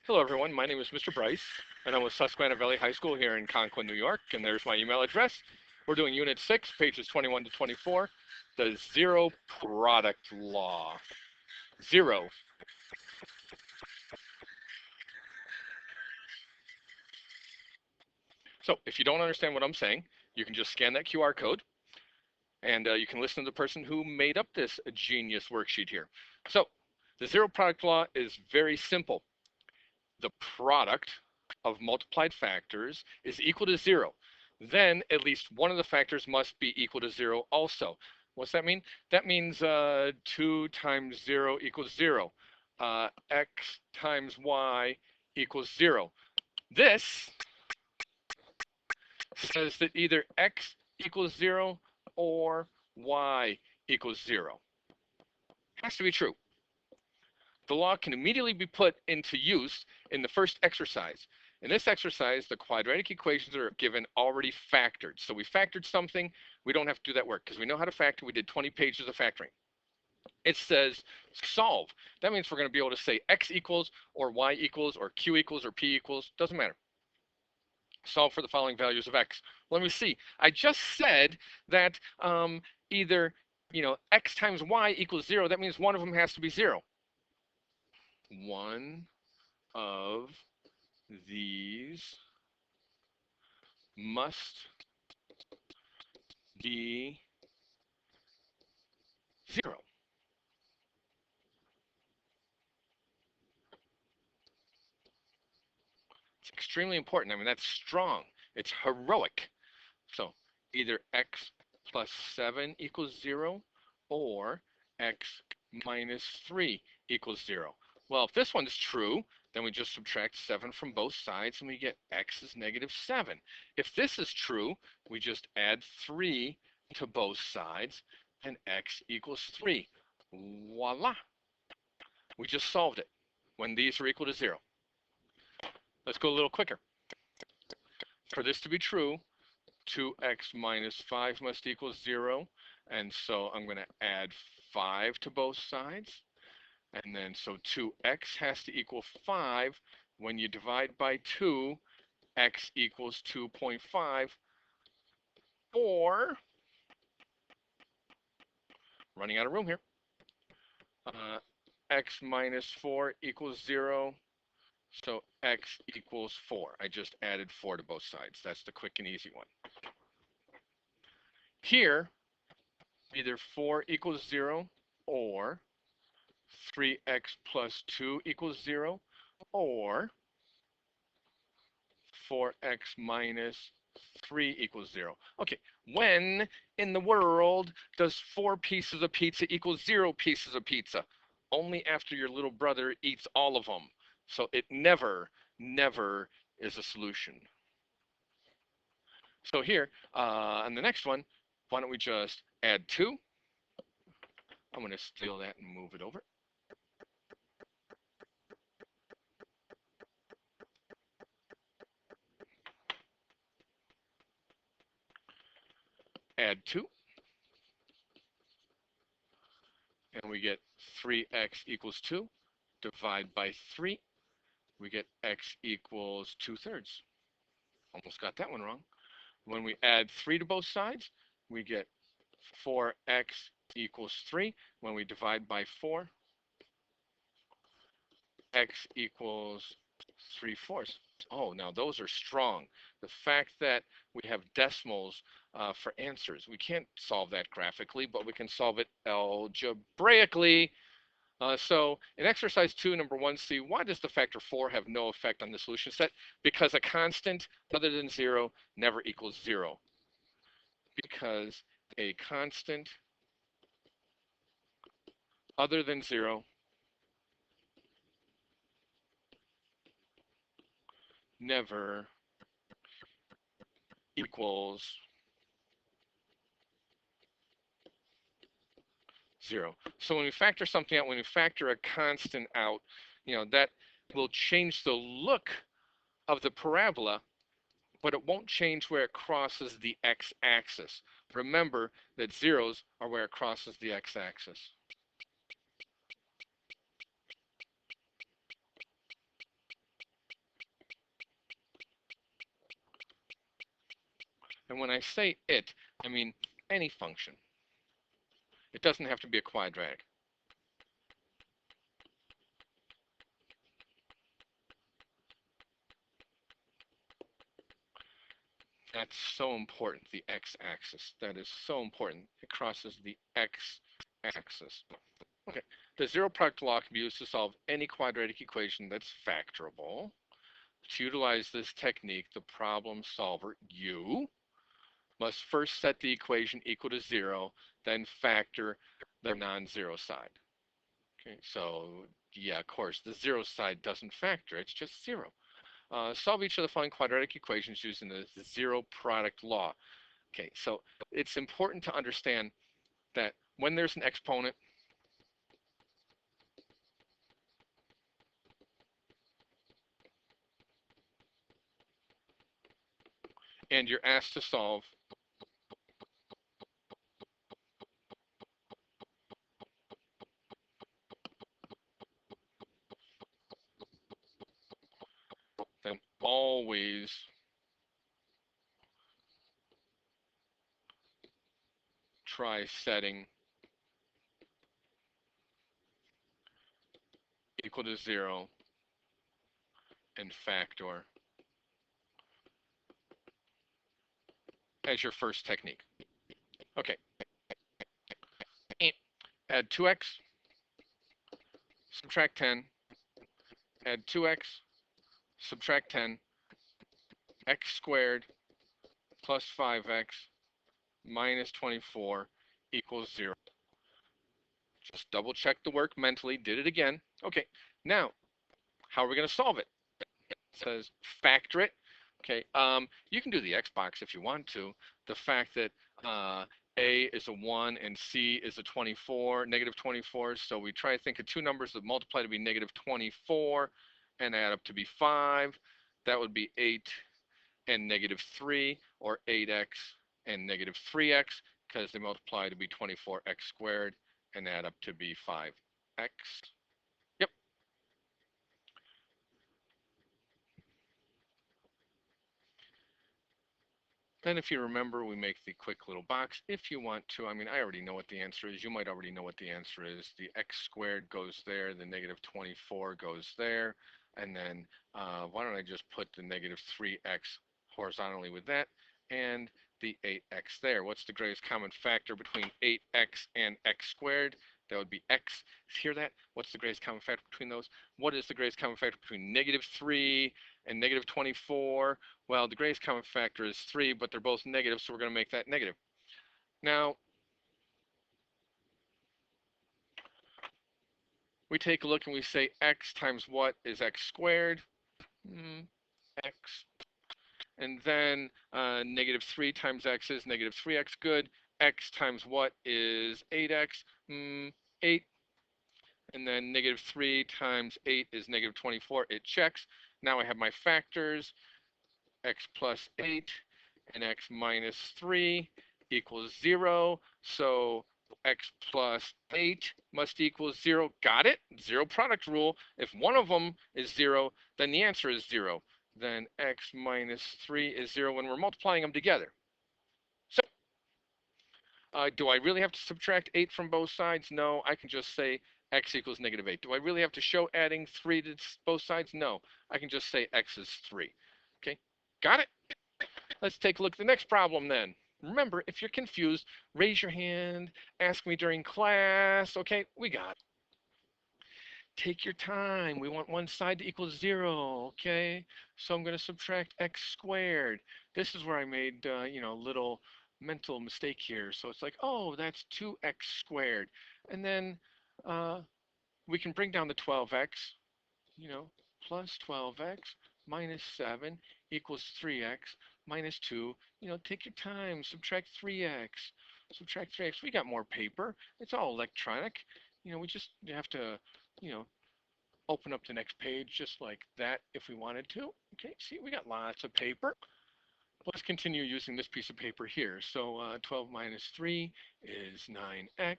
Hello, everyone. My name is Mr. Bryce, and I'm with Susquehanna Valley High School here in Conklin, New York. And there's my email address. We're doing Unit 6, pages 21 to 24, the zero product law. Zero. So if you don't understand what I'm saying, you can just scan that QR code, and you can listen to the person who made up this genius worksheet here. So the zero product law is very simple. The product of multiplied factors is equal to zero. Then at least one of the factors must be equal to zero also. What's that mean? That means 2 times 0 equals 0. X times y equals 0. This says that either x equals 0 or y equals 0. Has to be true. The law can immediately be put into use in the first exercise. In this exercise, the quadratic equations are given already factored. So we factored something. We don't have to do that work because we know how to factor. We did 20 pages of factoring. It says solve. That means we're going to be able to say x equals or y equals or q equals or p equals. Doesn't matter. Solve for the following values of x. Let me see. I just said that either x times y equals 0. That means one of them has to be 0. One of these must be 0. It's extremely important. I mean, that's strong. It's heroic. So either x plus 7 equals 0 or x minus 3 equals 0. Well, if this one's true, then we just subtract 7 from both sides and we get x is negative 7. If this is true, we just add 3 to both sides and x equals 3. Voila! We just solved it when these are equal to 0. Let's go a little quicker. For this to be true, 2x minus 5 must equal 0. And so I'm going to add 5 to both sides. And then so 2x has to equal 5. When you divide by 2, x equals 2.5. Or, running out of room here, x minus 4 equals 0. So x equals 4. I just added 4 to both sides. That's the quick and easy one. Here, either 4 equals 0 or 3x plus 2 equals 0 or 4x minus 3 equals 0. Okay, when in the world does 4 pieces of pizza equal 0 pieces of pizza? Only after your little brother eats all of them. So it never, never is a solution. So here, on the next one, why don't we just add 2? I'm going to steal that and move it over. Add 2. And we get 3x equals 2. Divide by 3. We get x equals 2/3. Almost got that one wrong. When we add 3 to both sides, we get 4x equals 3. When we divide by 4, x equals 3/4. Oh, now those are strong. The fact that we have decimals for answers, we can't solve that graphically, but we can solve it algebraically. So in exercise 2, number 1c, why does the factor 4 have no effect on the solution set? Because a constant other than 0 never equals 0. Because a constant other than 0 never equals 0. So when we factor something out, when we factor a constant out, that will change the look of the parabola, but it won't change where it crosses the x-axis. Remember that zeros are where it crosses the x-axis. And when I say it, I mean any function. It doesn't have to be a quadratic. That's so important, the x-axis. That is so important. It crosses the x-axis. Okay, the zero product law can be used to solve any quadratic equation that's factorable. To utilize this technique, the problem solver, you, must first set the equation equal to 0, then factor the non-zero side. Okay, so yeah, of course, the 0 side doesn't factor, it's just 0. Solve each of the following quadratic equations using the zero product law. Okay, so it's important to understand that when there's an exponent, and you're asked to solve then always try setting equal to 0 and factor as your first technique. Okay, add 2x, subtract 10, add 2x, subtract 10, x squared plus 5x minus 24 equals 0. Just double check the work mentally, did it again. Okay, now, how are we going to solve it? It says factor it. Okay, you can do the X box if you want to. The fact that A is a 1 and C is a 24, negative 24, so we try to think of two numbers that multiply to be negative 24 and add up to be 5. That would be 8 and negative 3, or 8x and negative 3x, because they multiply to be 24x squared and add up to be 5x. Yep. Then if you remember, we make the quick little box. If you want to, I mean, I already know what the answer is. You might already know what the answer is. The x squared goes there. The negative 24 goes there. And then why don't I just put the negative 3x horizontally with that and the 8x there. What's the greatest common factor between 8x and x squared? That would be x. Hear that? What's the greatest common factor between those? What is the greatest common factor between negative 3 and negative 24? Well, the greatest common factor is 3, but they're both negative, so we're going to make that negative. Now, we take a look and we say x times what is x squared? X. And then negative 3 times x is negative 3x, good. X times what is 8x? 8. And then negative 3 times 8 is negative 24. It checks. Now I have my factors, x plus 8 and x minus 3 equals 0. So x plus 8 must equal 0. Got it? Zero product rule. If one of them is 0, then the answer is 0. Then x minus 3 is 0 when we're multiplying them together. So do I really have to subtract 8 from both sides? No, I can just say x equals negative 8. Do I really have to show adding 3 to both sides? No, I can just say x is 3. Okay, got it? Let's take a look at the next problem then. Remember, if you're confused, raise your hand, ask me during class. Okay, we got it. Take your time. We want one side to equal 0, okay? So I'm going to subtract x squared. This is where I made, little mental mistake here. So it's like, oh, that's 2x squared. And then we can bring down the 12x, plus 12x minus 7 equals 3x minus 2. Take your time, subtract 3x. Subtract 3x. We got more paper. It's all electronic. We just have to, open up the next page just like that if we wanted to. Okay, see, we got lots of paper. Let's continue using this piece of paper here. So 12 minus 3 is 9x,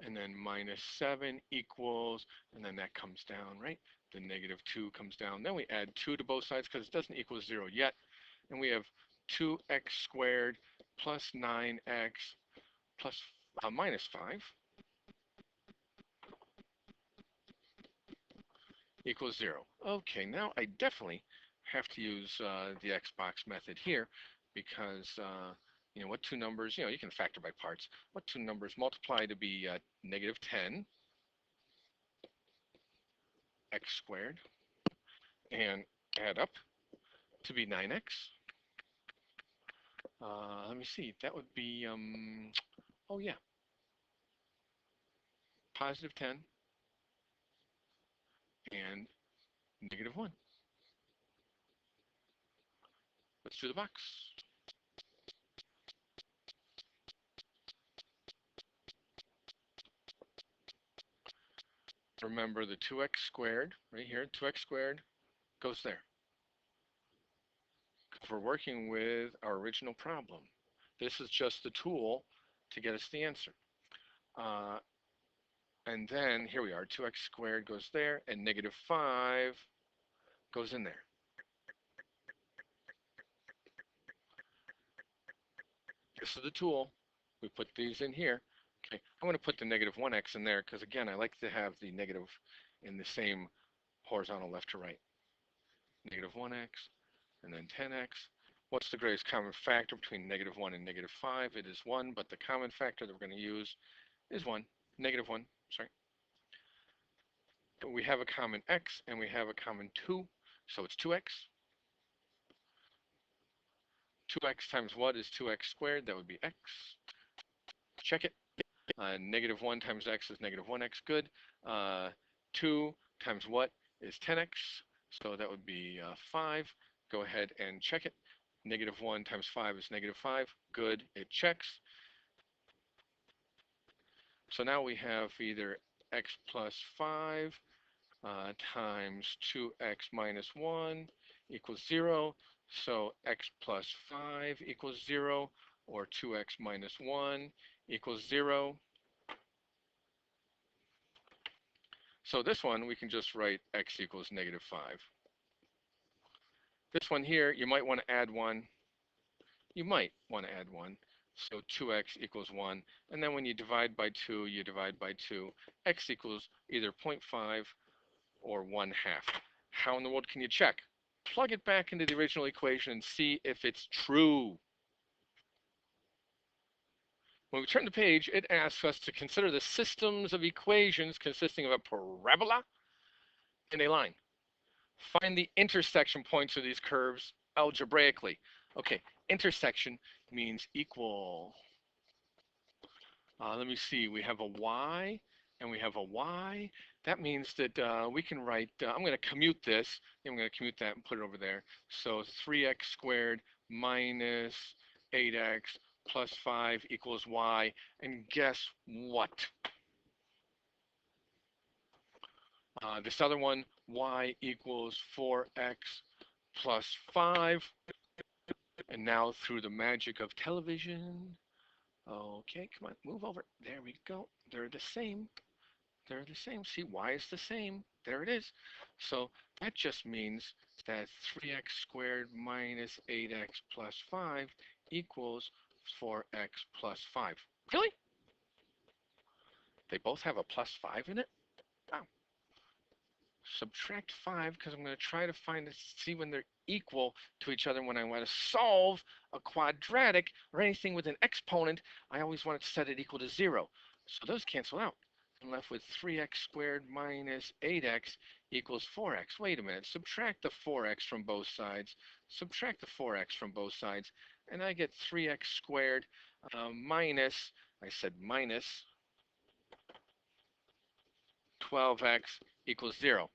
and then minus 7 equals, and then that comes down, right? The negative 2 comes down. Then we add 2 to both sides because it doesn't equal 0 yet. And we have 2x squared plus 9x plus minus 5 equals 0. Okay, now I definitely have to use the Xbox method here because, what two numbers, you can factor by parts. What two numbers multiply to be negative 10 x squared and add up to be 9x? Let me see, that would be, oh yeah, positive 10 and negative 1. Let's do the box. Remember the 2x squared right here, 2x squared goes there. We're working with our original problem. This is just the tool to get us the answer. And then here we are, 2x squared goes there, and negative 5 goes in there. This is the tool. We put these in here. Okay, I'm going to put the negative 1x in there because, again, I like to have the negative in the same horizontal left to right. Negative 1x, and then 10x. What's the greatest common factor between negative 1 and negative 5? It is 1, but the common factor that we're going to use is 1, negative 1, sorry. We have a common x, and we have a common 2, so it's 2x. 2x times what is 2x squared? That would be x. Check it. Negative 1 times x is negative 1x, good. 2 times what is 10x, so that would be 5. Go ahead and check it. Negative 1 times 5 is negative 5, good, it checks. So now we have either x plus 5 times 2x minus 1 equals 0. So x plus 5 equals 0, or 2x minus 1 equals 0. So this one, we can just write x equals negative 5. This one here, you might want to add 1. You might want to add 1. So 2x equals 1. And then when you divide by 2, you divide by 2. X equals either 0.5 or 1/2. How in the world can you check? Plug it back into the original equation and see if it's true. When we turn the page, it asks us to consider the systems of equations consisting of a parabola and a line. Find the intersection points of these curves algebraically. Okay, intersection means equal. Let me see, we have a y and we have a y. That means that we can write, I'm going to commute this, and I'm going to commute that and put it over there. So 3x squared minus 8x plus 5 equals y. And guess what? This other one, y equals 4x plus 5. And now through the magic of television, okay, come on, move over. There we go. They're the same. They're the same. See, y is the same. There it is. So that just means that 3x squared minus 8x plus 5 equals 4x plus 5. Really? They both have a plus 5 in it? Wow. Subtract 5 because I'm going to try to see when they're equal to each other. When I want to solve a quadratic or anything with an exponent, I always want to set it equal to 0. So those cancel out. I'm left with 3x squared minus 8x equals 4x. Wait a minute. Subtract the 4x from both sides. Subtract the 4x from both sides. And I get 3x squared minus, I said minus 12x equals 0.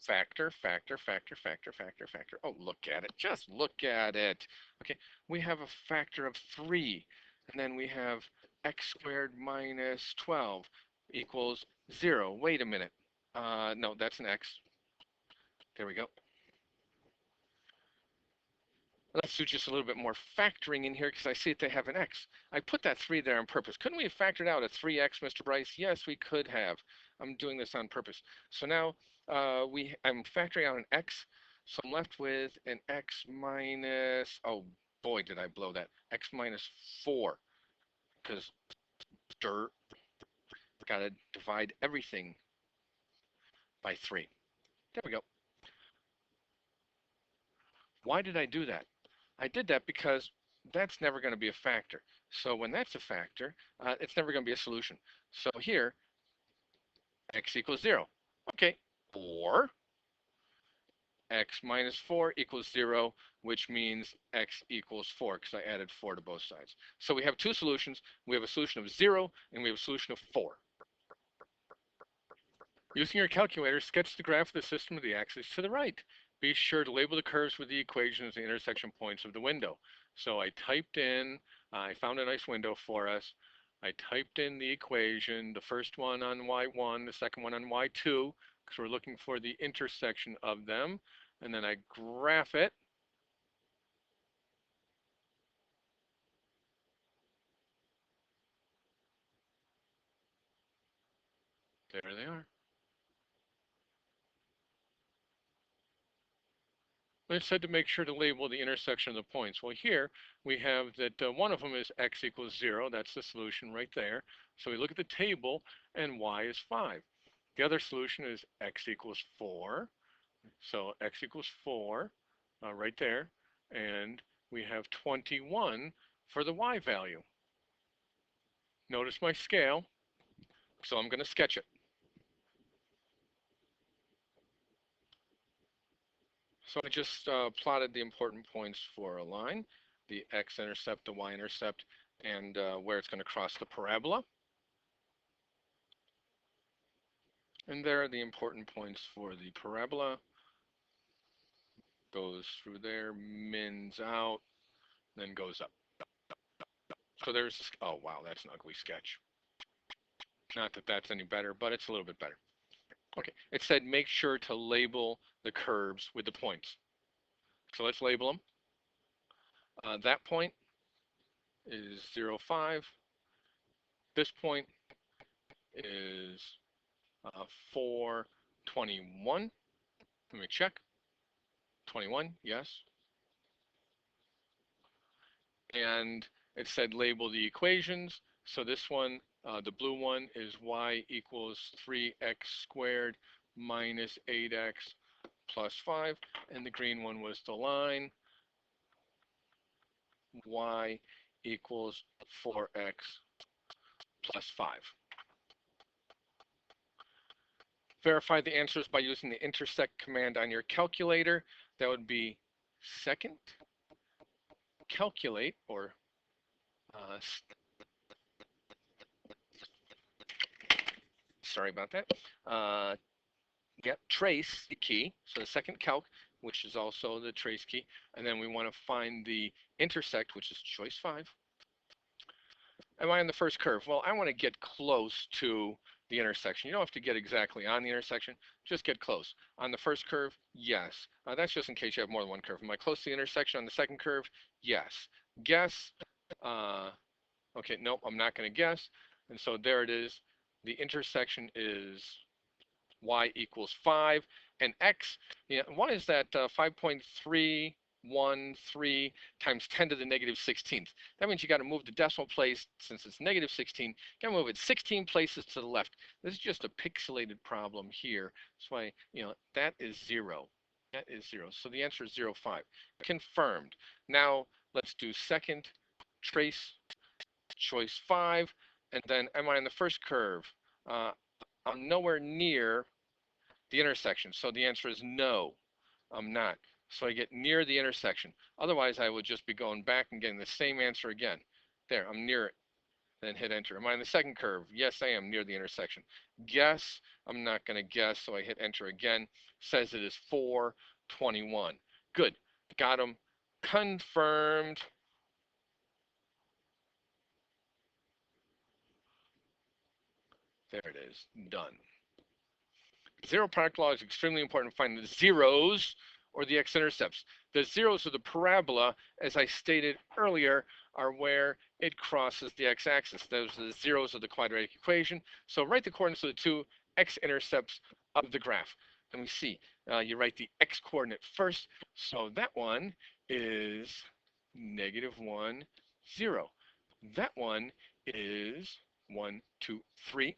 Factor, factor, factor, factor, factor, factor. Oh, look at it. Just look at it. Okay, we have a factor of 3. And then we have x squared minus 12 equals 0. Wait a minute. No, that's an x. There we go. Let's do just a little bit more factoring in here because I see that they have an x. I put that 3 there on purpose. Couldn't we have factored out a 3x, Mr. Bryce? Yes, we could have. I'm doing this on purpose. So now I'm factoring out an x. So I'm left with an x minus, oh, boy, did I blow that. X minus 4, because got to divide everything by 3. There we go. Why did I do that? I did that because that's never going to be a factor. So when that's a factor, it's never going to be a solution. So here, x equals 0. Okay, or x minus 4 equals 0, which means x equals 4, because I added 4 to both sides. So we have two solutions. We have a solution of 0, and we have a solution of 4. Using your calculator, sketch the graph of the system of the axis to the right. Be sure to label the curves with the equations and intersection points of the window. So I typed in, I found a nice window for us. I typed in the equation, the first one on y1, the second one on y2, because we're looking for the intersection of them. And then I graph it. There they are. It said to make sure to label the intersection of the points. Well, here we have that one of them is x equals 0. That's the solution right there. So we look at the table, and y is 5. The other solution is x equals 4. So x equals 4 right there. And we have 21 for the y value. Notice my scale. So I'm going to sketch it. So I just plotted the important points for a line, the x-intercept, the y-intercept, and where it's going to cross the parabola. And there are the important points for the parabola. Goes through there, mins out, then goes up. So there's, oh wow, that's an ugly sketch. Not that that's any better, but it's a little bit better. Okay, it said make sure to label the curves with the points. So let's label them. That point is 0, 5. This point is 4, 21. Let me check. 21, yes. And it said label the equations. So this one, the blue one, is y equals 3x squared minus 8x plus 5. And the green one was the line, y equals 4x plus 5. Verify the answers by using the intersect command on your calculator. That would be second calculate, or sorry about that. Get trace the key, so the second calc, which is also the trace key, and then we want to find the intersect, which is choice 5. Am I on the first curve? Well, I want to get close to the intersection. You don't have to get exactly on the intersection, just get close. On the first curve, yes. That's just in case you have more than one curve. Am I close to the intersection on the second curve? Yes. Guess. Okay, nope, I'm not going to guess. And so there it is. The intersection is y equals 5, and x, what is that 5.313 times 10 to the negative 16th? That means you got to move the decimal place, since it's negative 16, you got to move it 16 places to the left. This is just a pixelated problem here. That's why, that is 0. That is 0. So the answer is 0, 5. Confirmed. Now let's do second trace choice 5, and then am I in the first curve? I'm nowhere near the intersection, so the answer is no, I'm not. So I get near the intersection. Otherwise, I would just be going back and getting the same answer again. There, I'm near it. Then hit enter. Am I in the second curve? Yes, I am near the intersection. Guess, I'm not going to guess, so I hit enter again. Says it is 421. Good, got them. Confirmed. There it is, done. Zero product law is extremely important to find the zeros or the x-intercepts. The zeros of the parabola, as I stated earlier, are where it crosses the x-axis. Those are the zeros of the quadratic equation. So write the coordinates of the two x-intercepts of the graph. And we see, you write the x-coordinate first. So that one is negative 1, 0. That one is 1, 2, 3,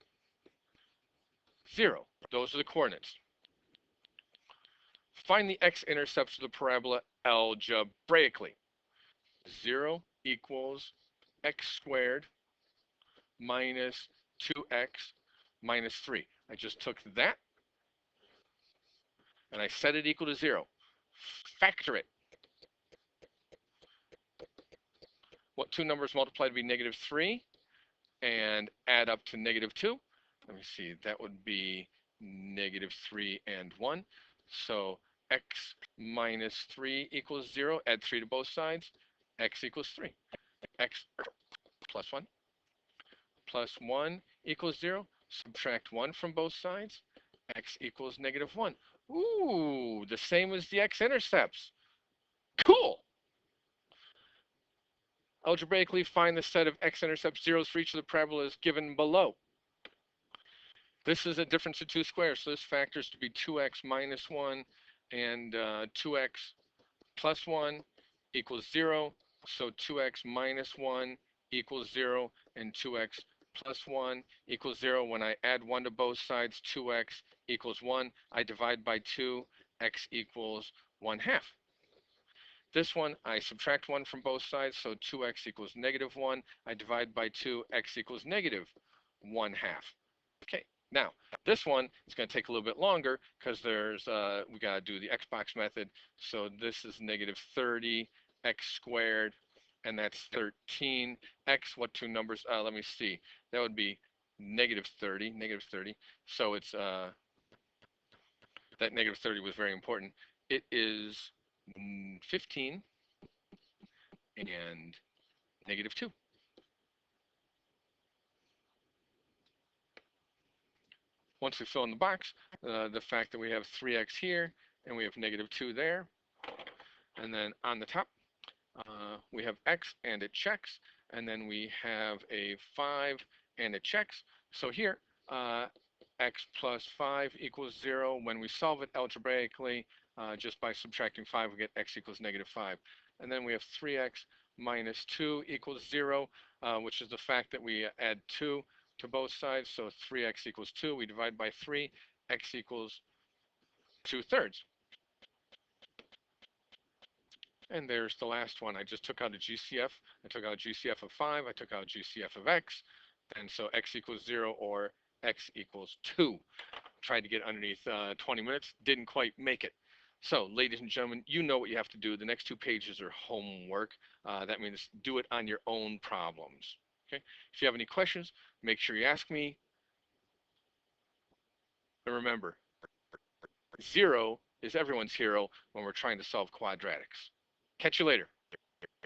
0. Those are the coordinates. Find the x-intercepts of the parabola algebraically. 0 equals x squared minus 2x minus 3. I just took that and I set it equal to 0. Factor it. What two numbers multiply to be negative 3 and add up to negative 2? Let me see, that would be negative 3 and 1. So x minus 3 equals 0. Add 3 to both sides. X equals 3. X plus 1 plus 1 equals 0. Subtract 1 from both sides. X equals negative 1. Ooh, the same as the x-intercepts. Cool! Algebraically, find the set of x-intercept zeros for each of the parabolas given below. This is a difference of two squares, so this factors to be 2x minus 1 and 2x plus 1 equals 0. So 2x minus 1 equals 0 and 2x plus 1 equals 0. When I add 1 to both sides, 2x equals 1. I divide by 2, x equals 1/2. This one, I subtract 1 from both sides, so 2x equals negative 1. I divide by 2, x equals negative 1/2. Okay, now this one is going to take a little bit longer because we got to do the Xbox method. So this is negative 30 x squared, and that's 13 x. What two numbers? Let me see. That would be negative 30, negative 30. So it's that negative 30 was very important. It is 15 and negative 2. Once we fill in the box, the fact that we have 3x here and we have negative 2 there, and then on the top, we have x and it checks, and then we have a 5 and it checks. So here, x plus 5 equals 0. When we solve it algebraically, just by subtracting 5, we get x equals negative 5. And then we have 3x minus 2 equals 0, which is the fact that we add 2 to both sides. So 3x equals 2. We divide by 3. X equals 2/3. And there's the last one. I just took out a GCF. I took out a GCF of 5. I took out a GCF of x. And so x equals 0 or x equals 2. Tried to get underneath 20 minutes. Didn't quite make it. So, ladies and gentlemen, you know what you have to do. The next 2 pages are homework. That means do it on your own problems. Okay? If you have any questions, make sure you ask me. And remember, 0 is everyone's hero when we're trying to solve quadratics. Catch you later.